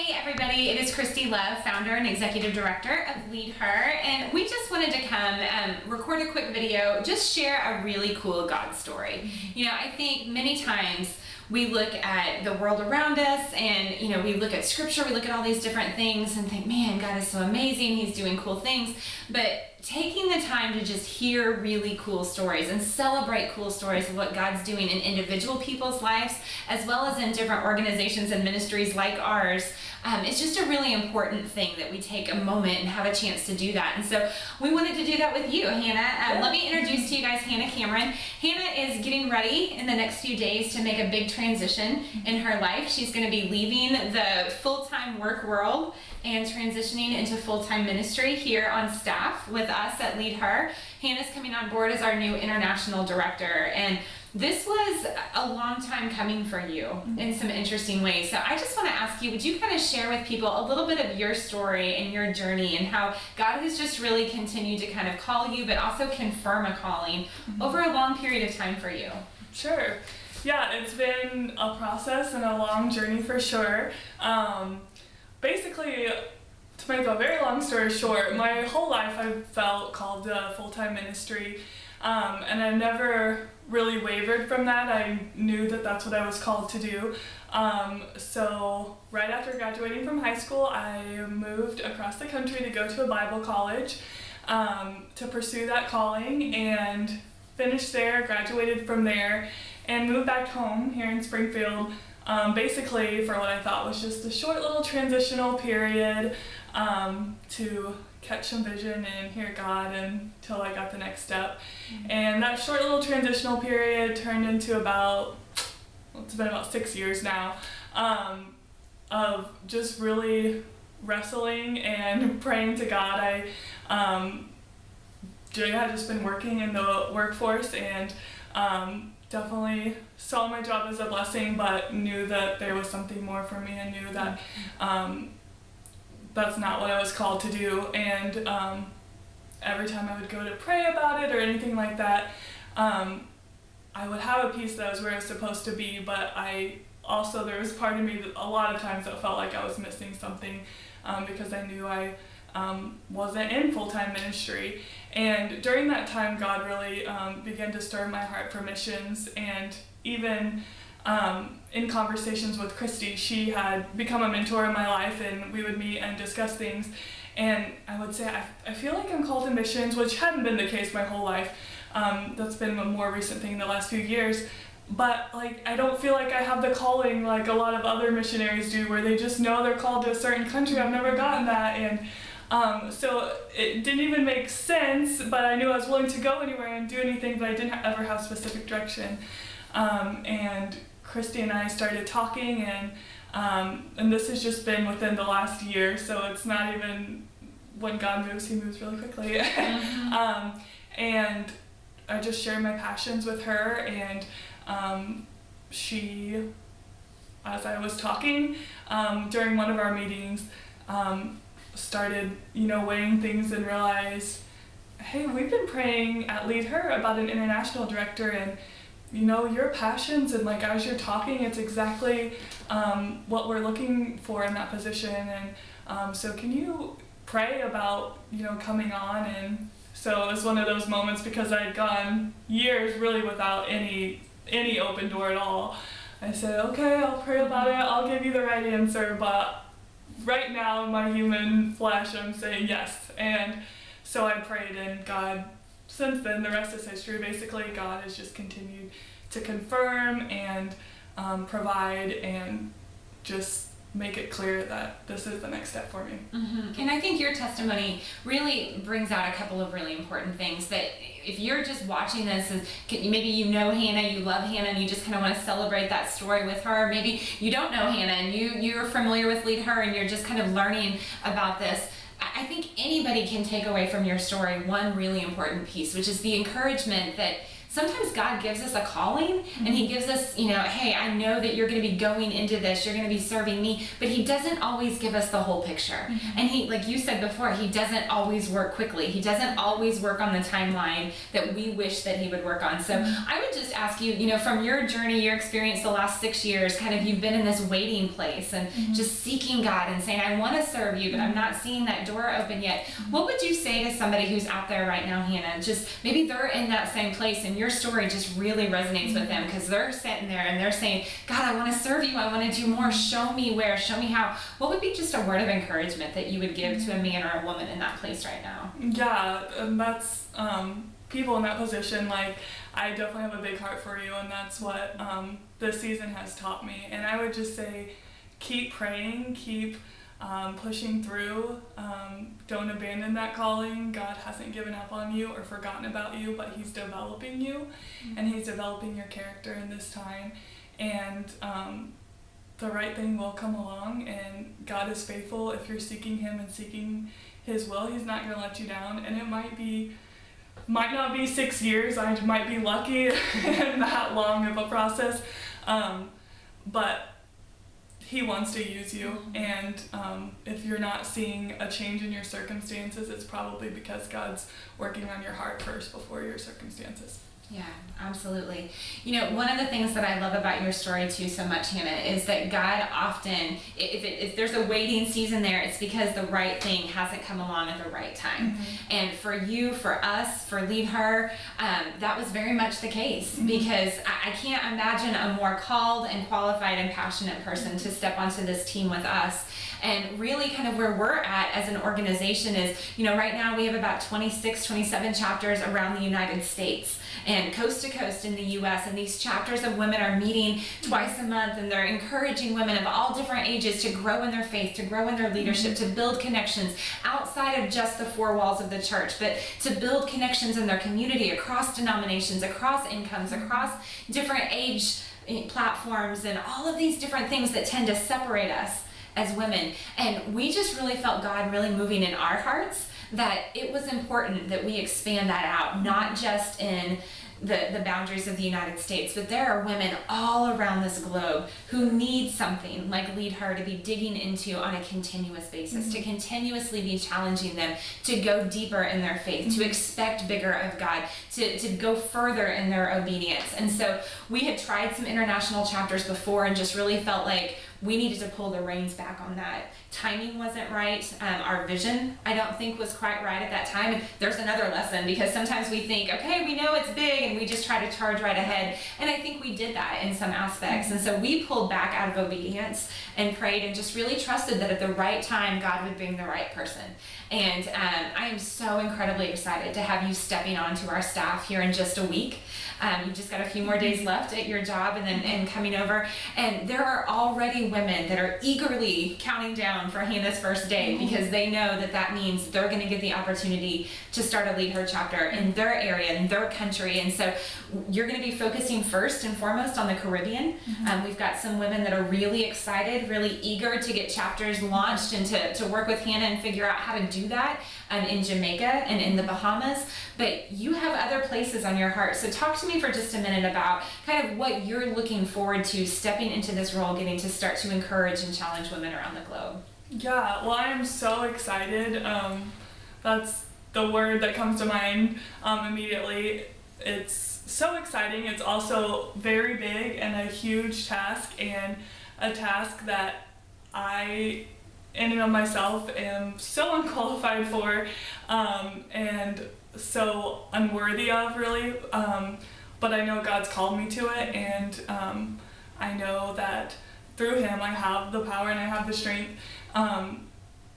Hey everybody, it is Christy Love, founder and executive director of LeadHer, and we just wanted to come record a quick video, just share a really cool God story. You know, I think many times we look at the world around us and, you know, we look at scripture, we look at all these different things and think, man, God is so amazing, he's doing cool things, but taking the time to just hear really cool stories and celebrate cool stories of what God's doing in individual people's lives, as well as in different organizations and ministries like ours, it's just a really important thing that we take a moment and have a chance to do that. And so we wanted to do that with you, Hannah. Let me introduce to you guys Hannah Cameron. Hannah is getting ready in the next few days to make a big transition in her life. She's going to be leaving the full-time work world and transitioning into full-time ministry here on staff with us at LeadHer. Hannah's coming on board as our new international director, and this was a long time coming for you in some interesting ways. So I just want to ask you, would you kind of share with people a little bit of your story and your journey and how God has just really continued to kind of call you, but also confirm a calling over a long period of time for you? Sure. Yeah, it's been a process and a long journey for sure. Basically, to make a very long story short, my whole life I've felt called to full-time ministry, and I never really wavered from that. I knew that that's what I was called to do. So right after graduating from high school, I moved across the country to go to a Bible college to pursue that calling, and finished there, graduated from there, and moved back home here in Springfield, basically for what I thought was just a short little transitional period to catch some vision and hear God until I got the next step. And that short little transitional period turned into it's been about 6 years now, of just really wrestling and praying to God. I had just been working in the workforce and definitely saw my job as a blessing, but knew that there was something more for me. I knew that that's not what I was called to do, and every time I would go to pray about it or anything like that, I would have a peace that I was where I was supposed to be, but there was part of me that a lot of times that felt like I was missing something, because I knew I wasn't in full-time ministry. And during that time, God really began to stir my heart for missions, and even in conversations with Christy, she had become a mentor in my life, and we would meet and discuss things. And I would say, I feel like I'm called to missions, which hadn't been the case my whole life. That's been a more recent thing in the last few years. But I don't feel like I have the calling like a lot of other missionaries do, where they just know they're called to a certain country. I've never gotten that. And so it didn't even make sense, but I knew I was willing to go anywhere and do anything, but I didn't ever have specific direction. And Christy and I started talking, and this has just been within the last year, so it's not even when God moves, he moves really quickly. And I just shared my passions with her, and she, as I was talking during one of our meetings, started, weighing things and realized, hey, we've been praying at LeadHer about an international director, and your passions and as you're talking, it's exactly what we're looking for in that position. And so can you pray about, coming on? And so it was one of those moments, because I had gone years really without any open door at all. I said, okay, I'll pray about it. I'll give you the right answer. But right now in my human flesh, I'm saying yes. And so I prayed, and God, since then, the rest is history. Basically, God has just continued to confirm and provide and just make it clear that this is the next step for me. And I think your testimony really brings out a couple of really important things, that if you're just watching this, maybe you know Hannah, you love Hannah, and you just kind of want to celebrate that story with her. Maybe you don't know Hannah and you're familiar with LeadHer and you're just kind of learning about this. I think anybody can take away from your story one really important piece, which is the encouragement that sometimes God gives us a calling and he gives us, hey, I know that you're going to be going into this, you're going to be serving me, but he doesn't always give us the whole picture. And he, like you said before, he doesn't always work quickly. He doesn't always work on the timeline that we wish that he would work on. So I would just ask you, from your journey, your experience the last 6 years, kind of you've been in this waiting place and just seeking God and saying, I want to serve you, but I'm not seeing that door open yet. What would you say to somebody who's out there right now, Hannah? Just maybe they're in that same place and your story just really resonates with them because they're sitting there and they're saying, God, I want to serve you. I want to do more. Show me where, show me how. What would be just a word of encouragement that you would give to a man or a woman in that place right now? Yeah, and that's people in that position. Like, I definitely have a big heart for you, and that's what this season has taught me. And I would just say, keep praying, keep pushing through. Don't abandon that calling. God hasn't given up on you or forgotten about you, but he's developing you, and he's developing your character in this time. And the right thing will come along, and God is faithful. If you're seeking him and seeking his will, he's not going to let you down. And it might not be 6 years. I might be lucky in that long of a process, but he wants to use you. And if you're not seeing a change in your circumstances, it's probably because God's working on your heart first before your circumstances. Yeah, absolutely. One of the things that I love about your story too so much, Hannah, is that God often, if there's a waiting season there, it's because the right thing hasn't come along at the right time. And for you, for us, for LeadHer, that was very much the case, because I can't imagine a more called and qualified and passionate person to step onto this team with us. And really kind of where we're at as an organization is, right now we have about 26, 27 chapters around the United States and coast to coast in the U.S. And these chapters of women are meeting twice a month, and they're encouraging women of all different ages to grow in their faith, to grow in their leadership, to build connections outside of just the four walls of the church, but to build connections in their community across denominations, across incomes, across different age platforms, and all of these different things that tend to separate us as women. And we just really felt God really moving in our hearts that it was important that we expand that out, not just in the boundaries of the United States, but there are women all around this globe who need something like LeadHer to be digging into on a continuous basis, to continuously be challenging them to go deeper in their faith, to expect bigger of God, to go further in their obedience. And so we had tried some international chapters before and just really felt like we needed to pull the reins back on that. Timing wasn't right. Our vision, I don't think, was quite right at that time. And there's another lesson, because sometimes we think, okay, we know it's big, and we just try to charge right ahead. And I think we did that in some aspects. And so we pulled back out of obedience and prayed and just really trusted that at the right time, God would bring the right person. And I am so incredibly excited to have you stepping onto our staff here in just a week. You just got a few more days left at your job and coming over. And there are already women that are eagerly counting down for Hannah's first day, because they know that that means they're going to get the opportunity to start a LeadHer chapter in their area, in their country. And so you're going to be focusing first and foremost on the Caribbean. We've got some women that are really excited, really eager to get chapters launched and to work with Hannah and figure out how to do that in Jamaica and in the Bahamas. But you have other places on your heart. So talk to me for just a minute about kind of what you're looking forward to stepping into this role, getting to start to encourage and challenge women around the globe. Yeah, well, I am so excited. That's the word that comes to mind immediately. It's so exciting. It's also very big and a huge task, and a task that I, in and of myself, am so unqualified for, and so unworthy of, really. But I know God's called me to it, and I know that through him I have the power and I have the strength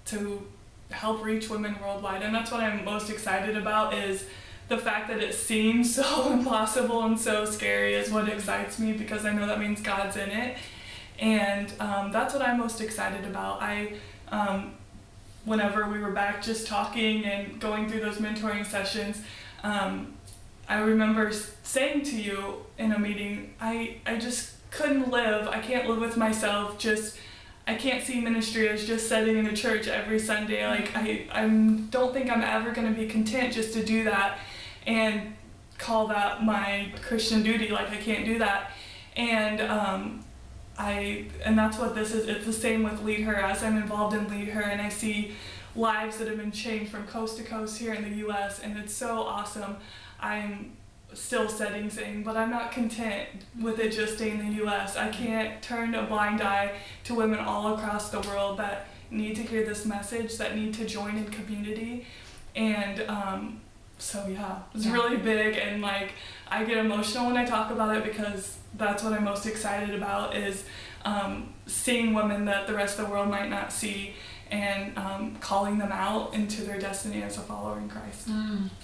to help reach women worldwide. And that's what I'm most excited about, is the fact that it seems so impossible and so scary is what excites me, because I know that means God's in it. And that's what I'm most excited about. Whenever we were back just talking and going through those mentoring sessions, I remember saying to you in a meeting, I just couldn't live. I can't live with myself. I can't see ministry as just sitting in a church every Sunday. Like, I don't think I'm ever going to be content just to do that. And call that my Christian duty. Like, I can't do that. And and that's what this is. It's the same with LeadHer. As I'm involved in LeadHer and I see lives that have been changed from coast to coast here in the U.S., and it's so awesome. I'm still saying, but I'm not content with it just staying in the U.S. I can't turn a blind eye to women all across the world that need to hear this message, that need to join in community. And so yeah, it's really big, and like I get emotional when I talk about it because that's what I'm most excited about is seeing women that the rest of the world might not see, and calling them out into their destiny as a follower in Christ.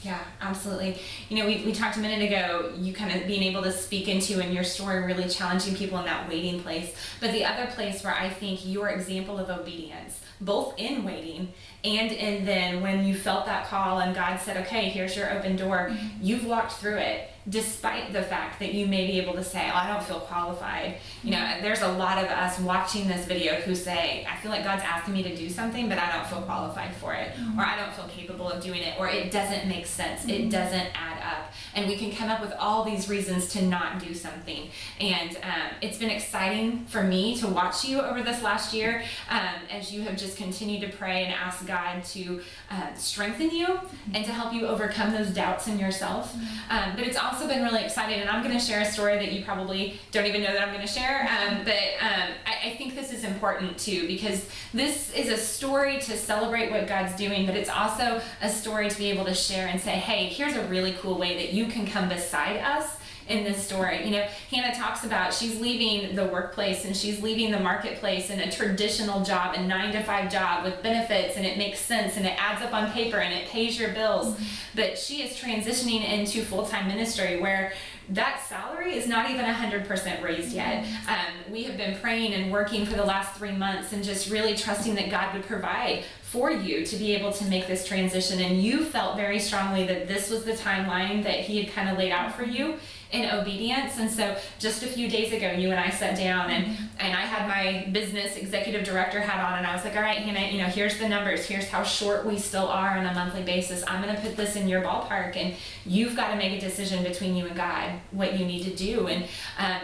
Yeah, absolutely. You know, we talked a minute ago, you kind of being able to speak into in your story, really challenging people in that waiting place. But the other place where I think your example of obedience, both in waiting and then when you felt that call and God said, okay, here's your open door, you've walked through it despite the fact that you may be able to say, oh, I don't feel qualified. You know, there's a lot of us watching this video who say, I feel like God's asking me to do something, but I don't feel qualified for it, or I don't feel capable of doing it, or it doesn't make sense, it doesn't add up. And we can come up with all these reasons to not do something. And it's been exciting for me to watch you over this last year as you have just continued to pray and ask God to strengthen you and to help you overcome those doubts in yourself. But it's also been really exciting, and I'm going to share a story that you probably don't even know that I'm going to share, but I think this is important too, because this is a story to celebrate what God's doing, but it's also a story to be able to share and say, hey, here's a really cool way that you can come beside us in this story. You know, Hannah talks about she's leaving the workplace and she's leaving the marketplace in a traditional job, a 9-to-5 job with benefits, and it makes sense and it adds up on paper and it pays your bills. But she is transitioning into full-time ministry where that salary is not even 100% raised yet. We have been praying and working for the last 3 months and just really trusting that God would provide for you to be able to make this transition. And you felt very strongly that this was the timeline that He had kind of laid out for you in obedience. And so just a few days ago, you and I sat down and I had my business executive director hat on, and I was like, all right, Hannah, you know, here's the numbers. Here's how short we still are on a monthly basis. I'm going to put this in your ballpark, and you've got to make a decision between you and God what you need to do. And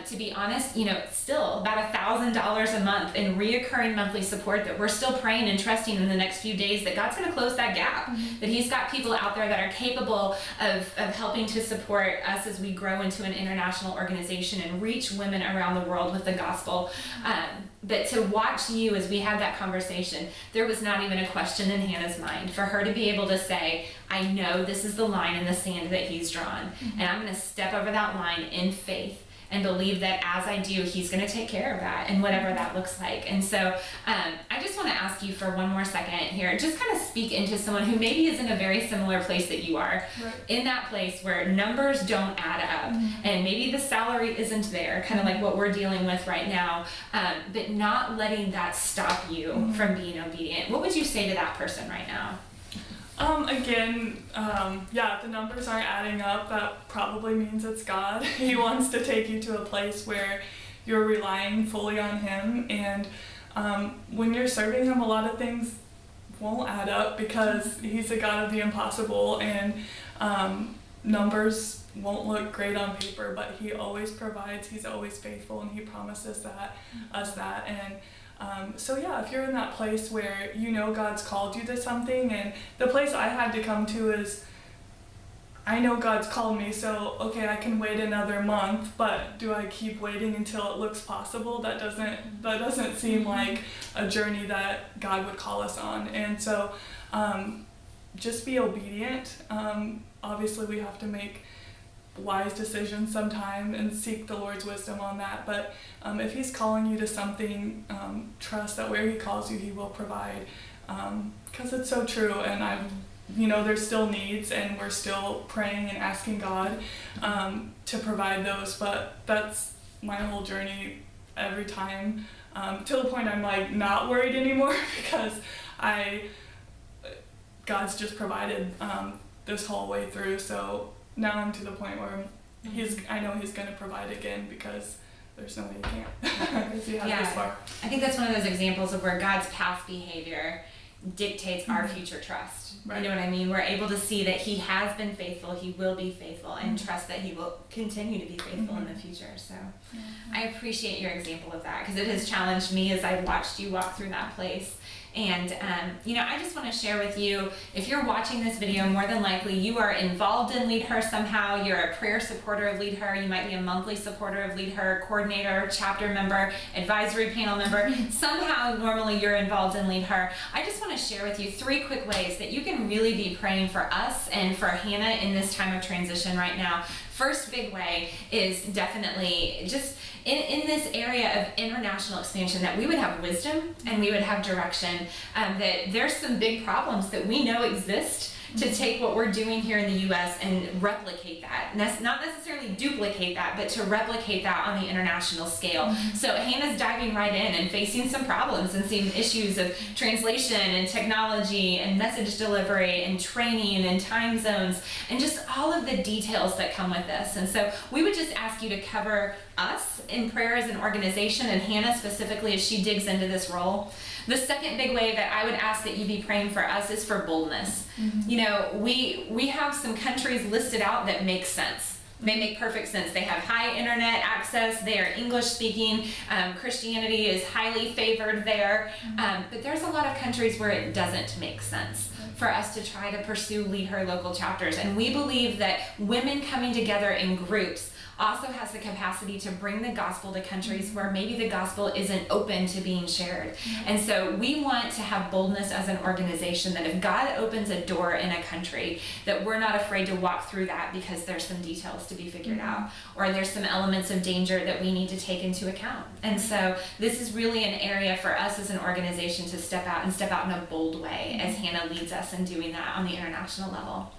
to be honest, you know, still about $1,000 a month in reoccurring monthly support that we're still praying and trusting in the next few days that God's going to close that gap, that He's got people out there that are capable of helping to support us as we grow into an international organization and reach women around the world with the gospel. But to watch you as we had that conversation, there was not even a question in Hannah's mind for her to be able to say, I know this is the line in the sand that He's drawn, and I'm going to step over that line in faith and believe that as I do, He's going to take care of that and whatever that looks like. And so I just want to ask you for one more second here, just kind of speak into someone who maybe is in a very similar place that you are, in that place where numbers don't add up and maybe the salary isn't there, kind of like what we're dealing with right now, but not letting that stop you from being obedient. What would you say to that person right now? If the numbers aren't adding up, that probably means it's God. He wants to take you to a place where you're relying fully on Him, and when you're serving Him, a lot of things won't add up because He's a God of the impossible, and numbers won't look great on paper, but He always provides. He's always faithful, and He promises us that. And if you're in that place where you know God's called you to something, and the place I had to come to is, I know God's called me, so okay, I can wait another month, but do I keep waiting until it looks possible? That doesn't seem like a journey that God would call us on. And so just be obedient. Obviously we have to make wise decisions sometime and seek the Lord's wisdom on that, but if He's calling you to something, trust that where He calls you, He will provide, because it's so true. And there's still needs, and we're still praying and asking God to provide those, but that's my whole journey every time, to the point I'm like not worried anymore because God's just provided this whole way through. So now I'm to the point where I know He's going to provide again, because there's no way He can't. Because He has this far. I think that's one of those examples of where God's past behavior dictates our future trust. Right. You know what I mean? We're able to see that he has been faithful, he will be faithful, and trust that he will continue to be faithful in the future. So I appreciate your example of that, because it has challenged me as I've watched you walk through that place. And, I just want to share with you, if you're watching this video, more than likely you are involved in LeadHer somehow. You're a prayer supporter of LeadHer. You might be a monthly supporter of LeadHer, coordinator, chapter member, advisory panel member. Somehow, normally you're involved in LeadHer. I just want to share with you 3 quick ways that you can really be praying for us and for Hannah in this time of transition right now. First big way is definitely just in this area of international expansion, that we would have wisdom and we would have direction, that there's some big problems that we know exist to take what we're doing here in the U.S. and replicate that. Not necessarily duplicate that, but to replicate that on the international scale. So Hannah's diving right in and facing some problems and some issues of translation and technology and message delivery and training and time zones and just all of the details that come with this. And so we would just ask you to cover us in prayer as an organization, and Hannah specifically as she digs into this role. The second big way that I would ask that you be praying for us is for boldness. We have some countries listed out that make sense. They make perfect sense. They have high internet access. They are English speaking. Christianity is highly favored there. But there's a lot of countries where it doesn't make sense for us to try to pursue LeadHer local chapters. And we believe that women coming together in groups also has the capacity to bring the gospel to countries where maybe the gospel isn't open to being shared. And so we want to have boldness as an organization, that if God opens a door in a country, that we're not afraid to walk through that because there's some details to be figured out, or there's some elements of danger that we need to take into account. And so this is really an area for us as an organization to step out in a bold way as Hannah leads us in doing that on the international level.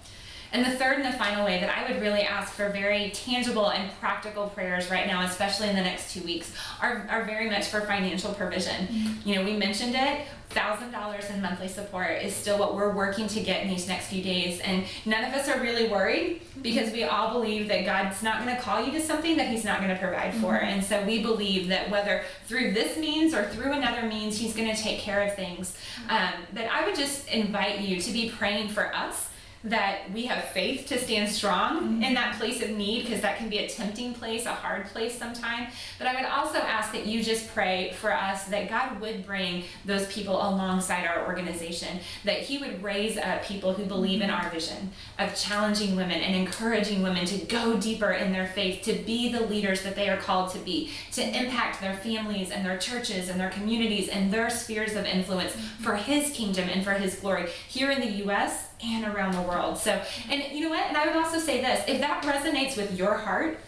And the third and the final way that I would really ask for very tangible and practical prayers right now, especially in the next 2 weeks, are very much for financial provision. We mentioned it. $1,000 in monthly support is still what we're working to get in these next few days. And none of us are really worried, because we all believe that God's not going to call you to something that he's not going to provide for. And so we believe that whether through this means or through another means, he's going to take care of things. That I would just invite you to be praying for us, that we have faith to stand strong in that place of need, because that can be a tempting place, a hard place sometimes. But I would also ask that you just pray for us, that God would bring those people alongside our organization, that he would raise up people who believe in our vision of challenging women and encouraging women to go deeper in their faith, to be the leaders that they are called to be, to impact their families and their churches and their communities and their spheres of influence for his kingdom and for his glory here in the U.S. and around the world. So, and you know what? And I would also say this, if that resonates with your heart,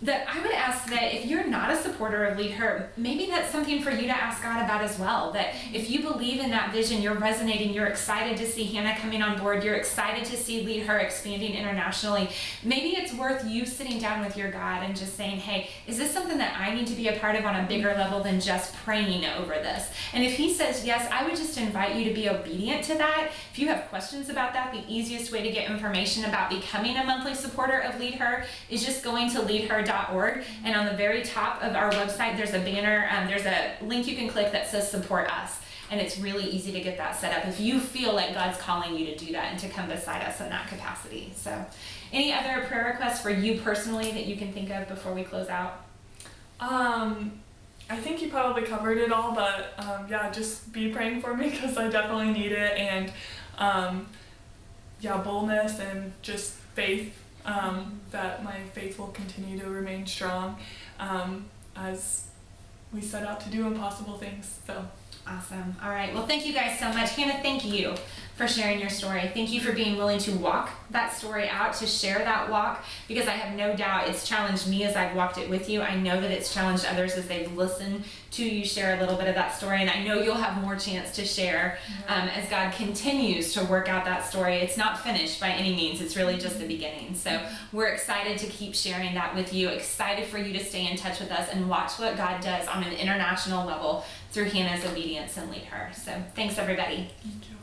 that I would ask that if you're not a supporter of LeadHer, maybe that's something for you to ask God about as well. That if you believe in that vision, you're resonating, you're excited to see Hannah coming on board, you're excited to see LeadHer expanding internationally, maybe it's worth you sitting down with your God and just saying, hey, is this something that I need to be a part of on a bigger level than just praying over this? And if he says yes, I would just invite you to be obedient to that. If you have questions about that, the easiest way to get information about becoming a monthly supporter of LeadHer is just going to leadher.org, and on the very top of our website there's a banner, there's a link you can click that says support us, and it's really easy to get that set up if you feel like God's calling you to do that and to come beside us in that capacity. So any other prayer requests for you personally that you can think of before we close out? I think you probably covered it all, but just be praying for me, because I definitely need it, and boldness and just faith, that my faith will continue to remain strong as we set out to do impossible things. So awesome. All right. Well, thank you guys so much. Hannah, thank you for sharing your story. Thank you for being willing to walk that story out, to share that walk, because I have no doubt it's challenged me as I've walked it with you. I know that it's challenged others as they've listened to you share a little bit of that story, and I know you'll have more chance to share as God continues to work out that story. It's not finished by any means. It's really just the beginning. So we're excited to keep sharing that with you, excited for you to stay in touch with us and watch what God does on an international level through Hannah's obedience and LeadHer. So thanks, everybody. thank you.